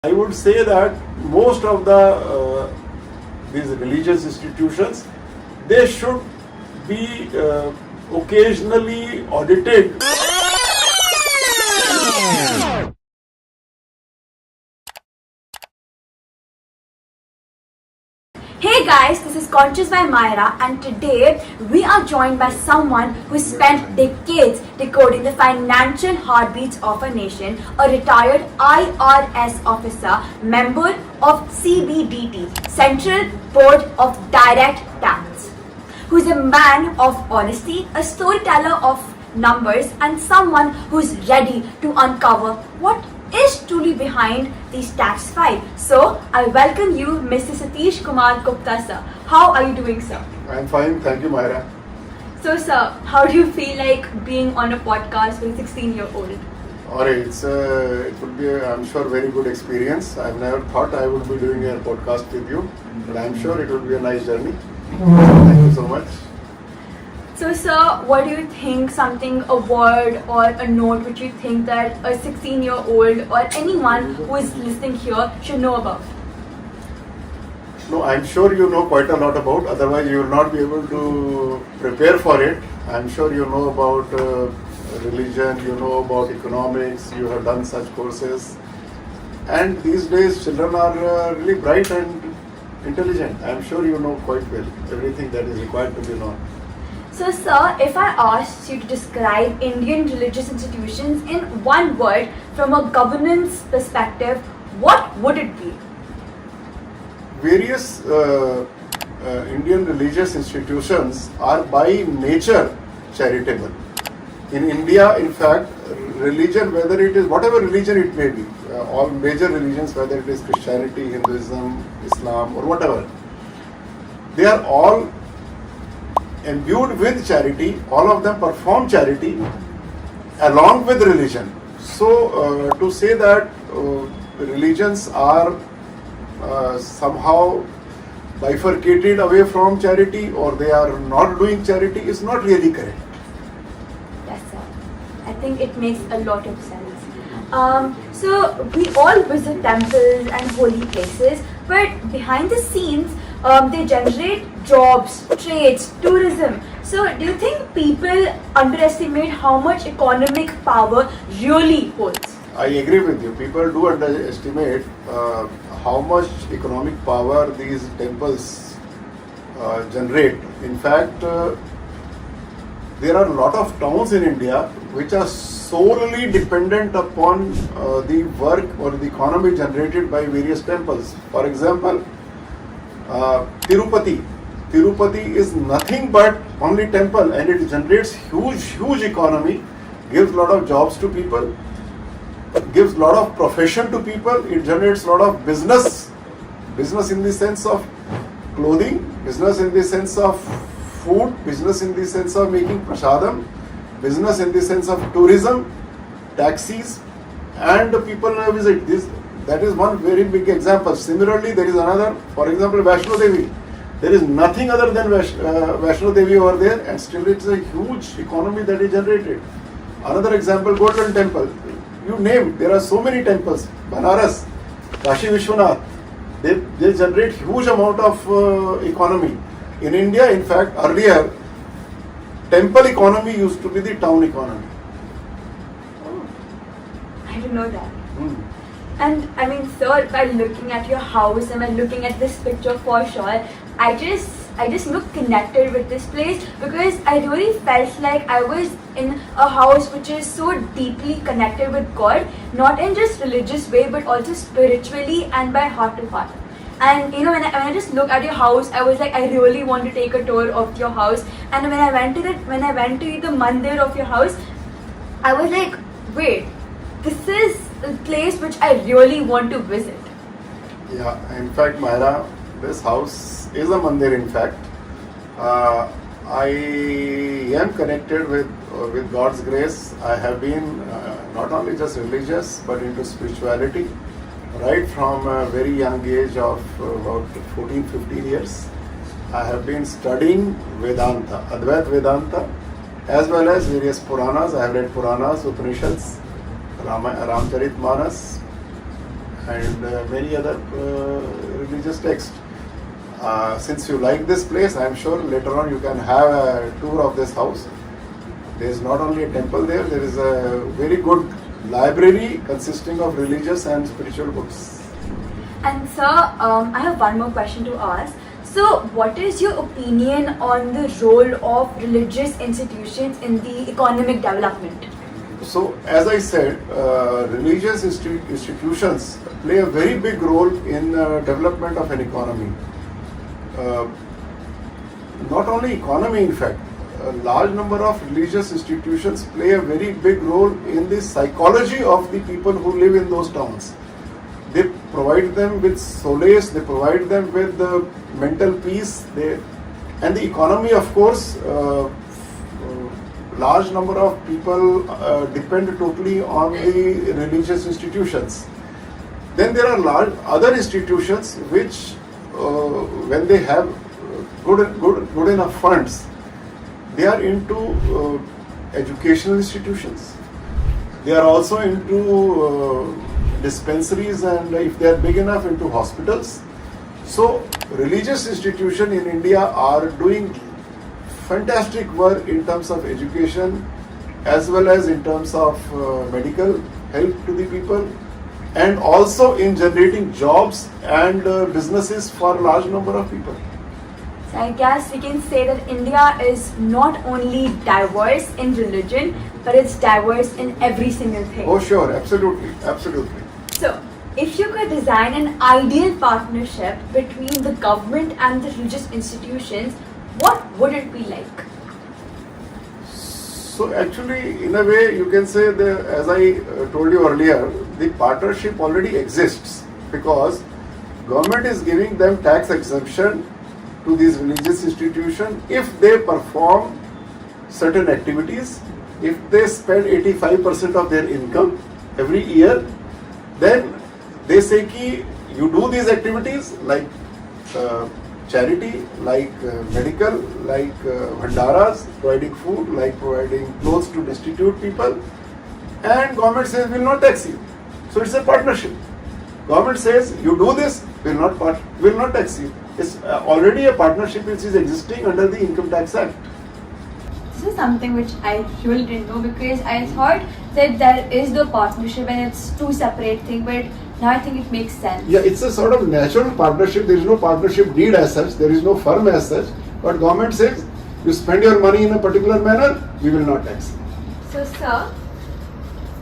I would say that most of these religious institutions, they should be occasionally audited. Hey guys, this is Conscious by Myra, and today we are joined by someone who spent decades decoding the financial heartbeats of a nation, a retired IRS officer, member of CBDT, Central Board of Direct Tax, who is a man of honesty, a storyteller of numbers, and someone who is ready to uncover what is truly behind these tax files. So, I welcome you, Mr. Satish Kumar Gupta, sir. How are you doing, sir? I'm fine, thank you, Myra. So, sir, how do you feel like being on a podcast with a 16-year-old? Alright, it would be, I'm sure, very good experience. I've never thought I would be doing a podcast with you, but I'm sure it will be a nice journey. Thank you so much. So, sir, what do you think, a word or a note which you think that a 16-year-old or anyone who is listening here should know about? No, I'm sure you know quite a lot about, otherwise you will not be able to prepare for it. I'm sure you know about religion, you know about economics, you have done such courses. And these days children are really bright and intelligent. I'm sure you know quite well everything that is required to be known. So, sir, if I asked you to describe Indian religious institutions in one word from a governance perspective, what would it be? Various Indian religious institutions are by nature charitable. In India, in fact, religion, whether it is whatever religion it may be, all major religions, whether it is Christianity, Hinduism, Islam, or whatever, they are all imbued with charity. All of them perform charity along with religion. So to say that religions are somehow bifurcated away from charity or they are not doing charity is not really correct. Yes, sir. I think it makes a lot of sense. So we all visit temples and holy places, but behind the scenes, they generate jobs, trades, tourism. So do you think people underestimate how much economic power really holds? I agree with you. People do underestimate how much economic power these temples generate. In fact, there are a lot of towns in India which are solely dependent upon the work or the economy generated by various temples. For example, Tirupati. Tirupati is nothing but only temple, and it generates huge economy, gives a lot of jobs to people, gives a lot of profession to people. It generates a lot of business in the sense of clothing, business in the sense of food, business in the sense of making prasadam, business in the sense of tourism, taxis, and the people visit this. That is one very big example. Similarly, there is another, for example, Vaishno Devi. There is nothing other than Vaishno Devi over there, and still it's a huge economy that is generated. Another example, Golden Temple. You name, there are so many temples. Banaras, Kashi Vishwanath, they generate huge amount of economy. In India, in fact, earlier, temple economy used to be the town economy. Oh, I didn't know that. And I mean, sir, by looking at your house and by looking at this picture for sure, I just look connected with this place because I really felt like I was in a house which is so deeply connected with God, not in just religious way but also spiritually and by heart to heart. And you know, when I just look at your house, I was like, I really want to take a tour of your house. And when I went to the mandir of your house, I was like, wait, this is a place which I really want to visit. Yeah, in fact, Myra, this house is a mandir. In fact, I am connected with God's grace. I have been not only just religious but into spirituality right from a very young age of about 14-15 years. I have been studying Vedanta, Advaita Vedanta, as well as various Puranas. I have read Puranas, Upanishads, Ramcharitmanas, and many other religious texts. Since you like this place, I am sure later on you can have a tour of this house. There is not only a temple there, there is a very good library consisting of religious and spiritual books. And sir, I have one more question to ask. So, what is your opinion on the role of religious institutions in the economic development? So, as I said, religious institutions play a very big role in development of an economy. Not only economy, in fact, a large number of religious institutions play a very big role in the psychology of the people who live in those towns. They provide them with solace, they provide them with the mental peace, and the economy, of course, large number of people depend totally on the religious institutions. Then there are large other institutions which, when they have good enough funds, they are into educational institutions. They are also into dispensaries, and if they are big enough, into hospitals. So religious institutions in India are doing fantastic work in terms of education as well as in terms of medical help to the people, and also in generating jobs and businesses for a large number of people. So I guess we can say that India is not only diverse in religion, but it's diverse in every single thing. Oh sure, absolutely, absolutely. So, if you could design an ideal partnership between the government and the religious institutions, what would it be like? So actually, in a way, you can say that, as I told you earlier, the partnership already exists because government is giving them tax exemption to these religious institutions if they perform certain activities. If they spend 85% of their income every year, then they say ki you do these activities like charity, like medical, like bhandaras, providing food, like providing clothes to destitute people, and government says will not tax you. So it's a partnership. Government says you do this, will not tax you. It's already a partnership which is existing under the Income Tax Act. This is something which I really didn't know, because I thought that there is the partnership and it's two separate things, but now I think it makes sense. Yeah, it's a sort of natural partnership. There is no partnership deed as such. There is no firm as such. But government says you spend your money in a particular manner, we will not tax you. So, sir,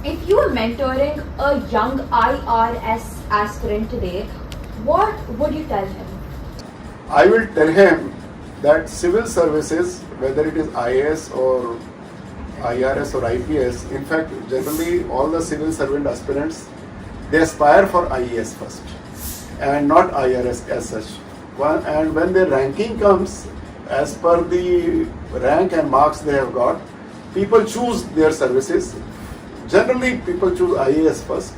if you were mentoring a young IRS aspirant today, what would you tell him? I will tell him that civil services, whether it is IAS or IRS or IPS, in fact, generally all the civil servant aspirants, they aspire for IAS first and not IRS as such. And when their ranking comes, as per the rank and marks they have got, people choose their services. Generally, people choose IAS first,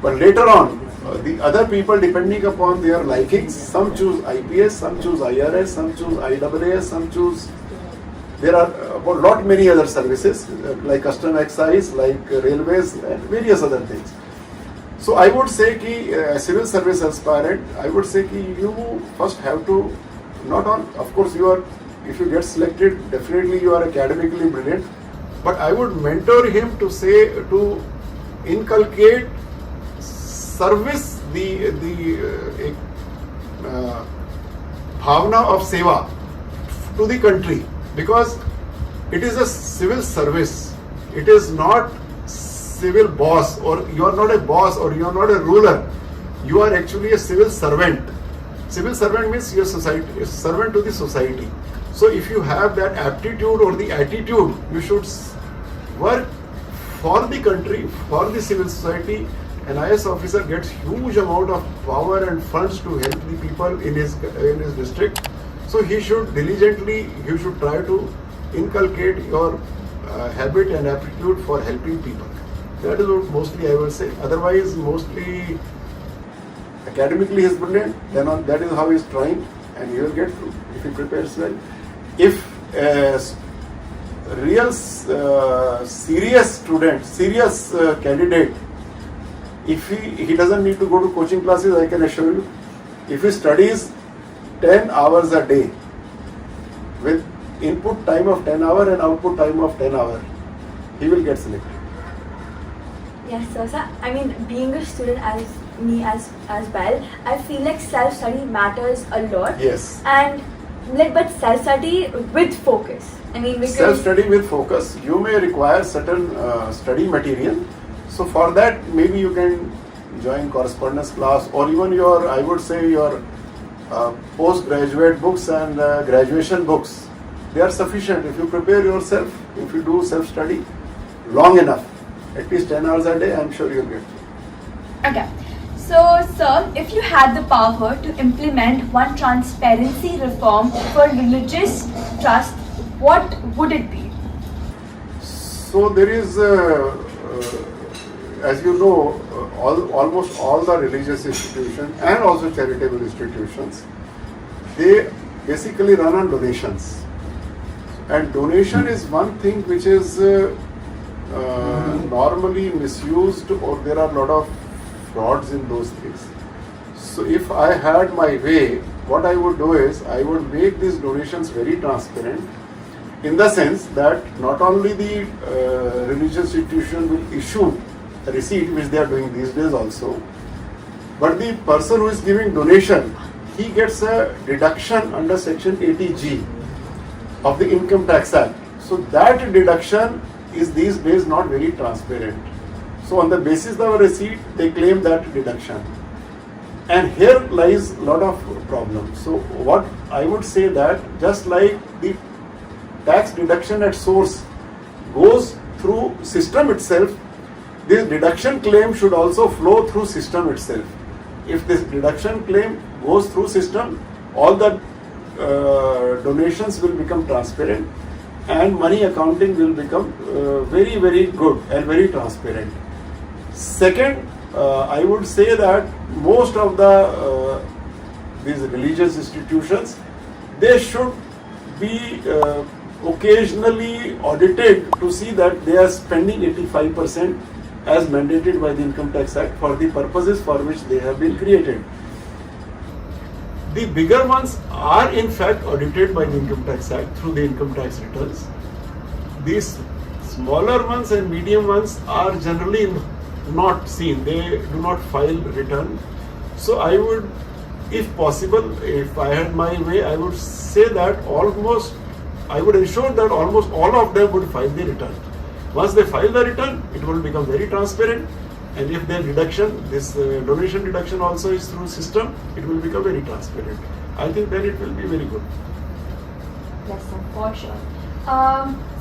but later on, the other people, depending upon their likings, some choose IPS, some choose IRS, some choose IAAS, some choose. There are about lot many other services like custom excise, like railways, and various other things. So I would say कि civil service aspirant, I would say कि you first have to, not on, of course you are, if you get selected, definitely you are academically brilliant, but I would mentor him to say, to inculcate service, the bhavna of seva to the country, because it is a civil service. It is not civil boss, or you are not a boss, or you are not a ruler. You are actually a civil servant. Civil servant means you are society, servant to the society. So if you have that aptitude or the attitude, you should work for the country, for the civil society. An IAS officer gets huge amount of power and funds to help the people in his district. So he should diligently, you should try to inculcate your habit and aptitude for helping people. That is what mostly I will say. Otherwise, mostly academically he is brilliant, then that is how he is trying, and he will get through if he prepares well. If a real serious student, serious candidate If he doesn't need to go to coaching classes, I can assure you, if he studies 10 hours a day with input time of 10 hours and output time of 10 hours, he will get selected. Yes, sir. I mean, being a student as well, I feel like self-study matters a lot. Yes. And but self-study with focus. I mean, because Self-study with focus, you may require certain study material. So for that, maybe you can join correspondence class, or even your, I would say, your postgraduate books and graduation books. They are sufficient. If you prepare yourself, if you do self-study long enough, at least 10 hours a day, I'm sure you'll get. okay. So, sir, if you had the power to implement one transparency reform for religious trust, what would it be? So there is, as you know, almost all the religious institutions and also charitable institutions, they basically run on donations. And donation is one thing which is normally misused, or there are a lot of frauds in those things. So if I had my way, what I would do is I would make these donations very transparent, in the sense that not only the religious institution will issue a receipt, which they are doing these days also, but the person who is giving donation, he gets a deduction under section 80G of the Income Tax Act. So that deduction is these days not very transparent. So on the basis of a receipt, they claim that deduction. And here lies a lot of problems. So what I would say, that just like the tax deduction at source goes through system itself, this deduction claim should also flow through system itself. If this deduction claim goes through system, all the donations will become transparent, and money accounting will become very, very good and very transparent. Second, I would say that most of the these religious institutions, they should be occasionally audited to see that they are spending 85% as mandated by the Income Tax Act for the purposes for which they have been created. The bigger ones are in fact audited by the Income Tax Act through the income tax returns. These smaller ones and medium ones are generally not seen. They do not file return. So I would, if possible, if I had my way, I would say that I would ensure that almost all of them would file the return. Once they file the return, it will become very transparent. And if their deduction, this donation deduction also is through system, it will become very transparent. I think then it will be very good. Yes, sir, for sure.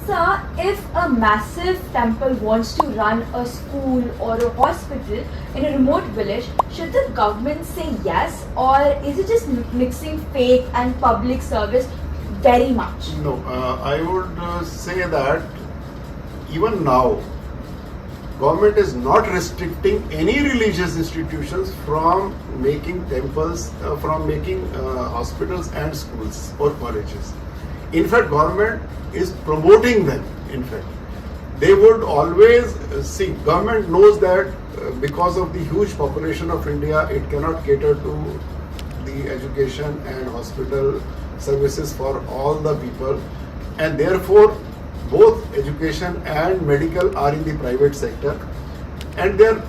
Sir, if a massive temple wants to run a school or a hospital in a remote village, should the government say yes, or is it just mixing faith and public service very much? No, I would say that even now, government is not restricting any religious institutions from making temples, from making hospitals and schools or colleges. In fact, government is promoting them. In fact, they would always see, government knows that because of the huge population of India, it cannot cater to the education and hospital services for all the people, and therefore both education and medical are in the private sector, and they are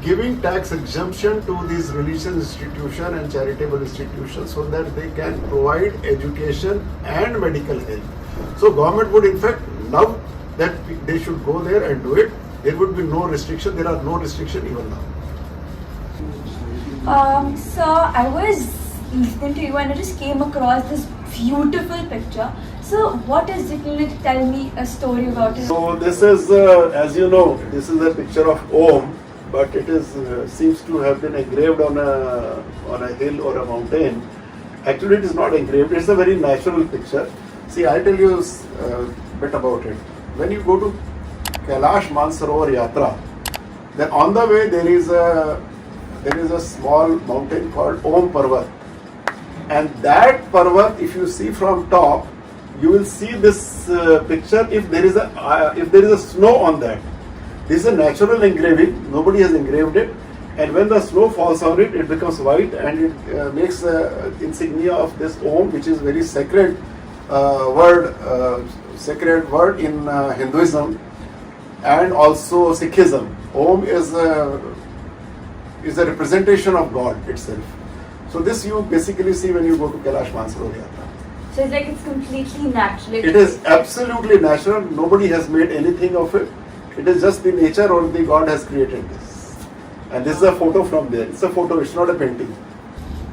giving tax exemption to these religious institutions and charitable institutions so that they can provide education and medical help. So government would in fact love that they should go there and do it. There would be no restriction. There are no restriction even now. So I was listening to you and I just came across this beautiful picture. So what is it? Can you tell me a story about it? So this is, as you know, this is a picture of Om, but it is seems to have been engraved on a hill or a mountain. Actually, it is not engraved. It's a very natural picture. See, I'll tell you a bit about it. When you go to Kailash Mansarovar Yatra, then on the way there is a small mountain called Om Parvat, and that Parvat, if you see from top, you will see this picture. If there is a snow on that, This is a natural engraving. Nobody has engraved it. And when the snow falls on it, it becomes white and it makes the insignia of this Om, which is very sacred word in Hinduism and also Sikhism. Om is a representation of God itself. So this you basically see when you go to Kailash Mansarovar Yatra. So it's like it's completely natural. It is absolutely natural. Nobody has made anything of it. It is just the nature or the God has created this. And this is a photo from there. It's a photo, it's not a painting.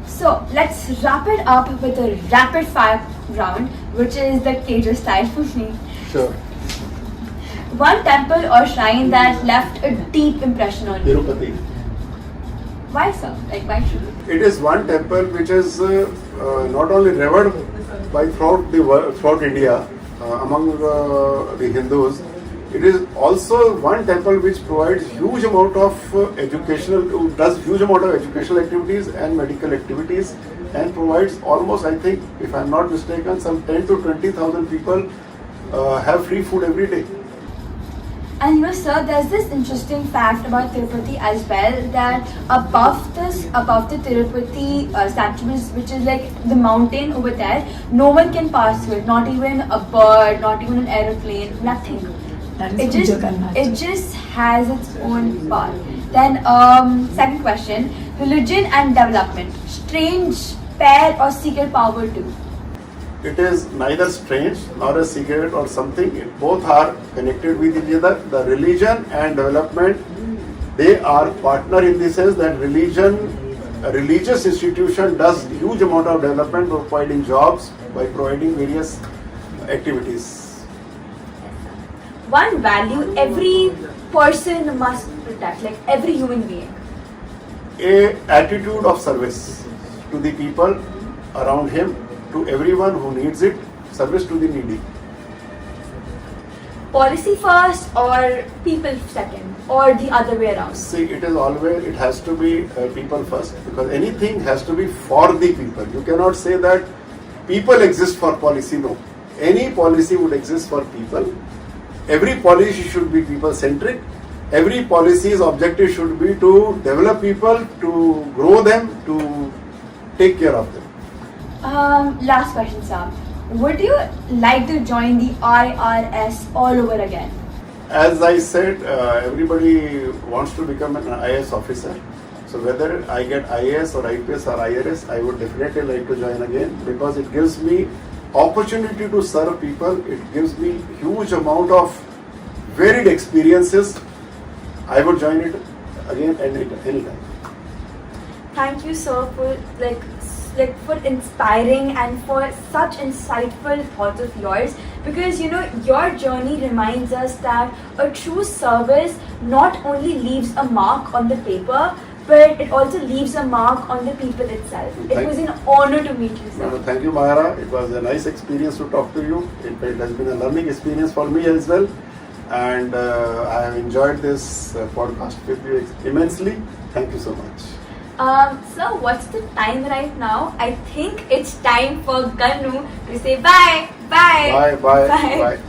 So let's wrap it up with a rapid fire round, which is the cater style for me. Sure. One temple or shrine that left a deep impression on you. Tirupati. Why so? Like why should it? It is one temple which is not only revered by throughout the world, throughout India, among the Hindus. It is also one temple which provides huge amount of does huge amount of educational activities and medical activities, and provides almost, I think, if I am not mistaken, some 10 to 20,000 people have free food every day. And you know, sir, there's this interesting fact about Tirupati as well, that above the Tirupati statue, which is like the mountain over there, no one can pass through it. Not even a bird, not even an aeroplane, nothing. It just has its own path. Then, second question: religion and development, strange pair or secret power too? It is neither strange nor a secret or something. Both are connected with each other. The religion and development, they are partner in the sense that a religious institution does huge amount of development by providing jobs, by providing various activities. One value every person must protect, like every human being. A attitude of service to the people around him, to everyone who needs it, service to the needy. Policy first or people second, or the other way around? See, it has to be people first, because anything has to be for the people. You cannot say that people exist for policy. No. Any policy would exist for people. Every policy should be people-centric. Every policy's objective should be to develop people, to grow them, to take care of them. Last question, sir. Would you like to join the IRS all over again? As I said, everybody wants to become an IAS officer. So whether I get IAS or IPS or IRS, I would definitely like to join again, because it gives me opportunity to serve people. It gives me huge amount of varied experiences. I would join it again anytime. Thank you, sir, for for inspiring and for such insightful thoughts of yours, because you know your journey reminds us that a true service not only leaves a mark on the paper, but it also leaves a mark on the people itself. It was an honor to meet you, sir. Thank you, Myra. It was a nice experience to talk to you. It has been a learning experience for me as well, and I have enjoyed this podcast with you immensely. Thank you so much. Sir, what's the time right now? I think it's time for Ganu to say bye. Bye. Bye.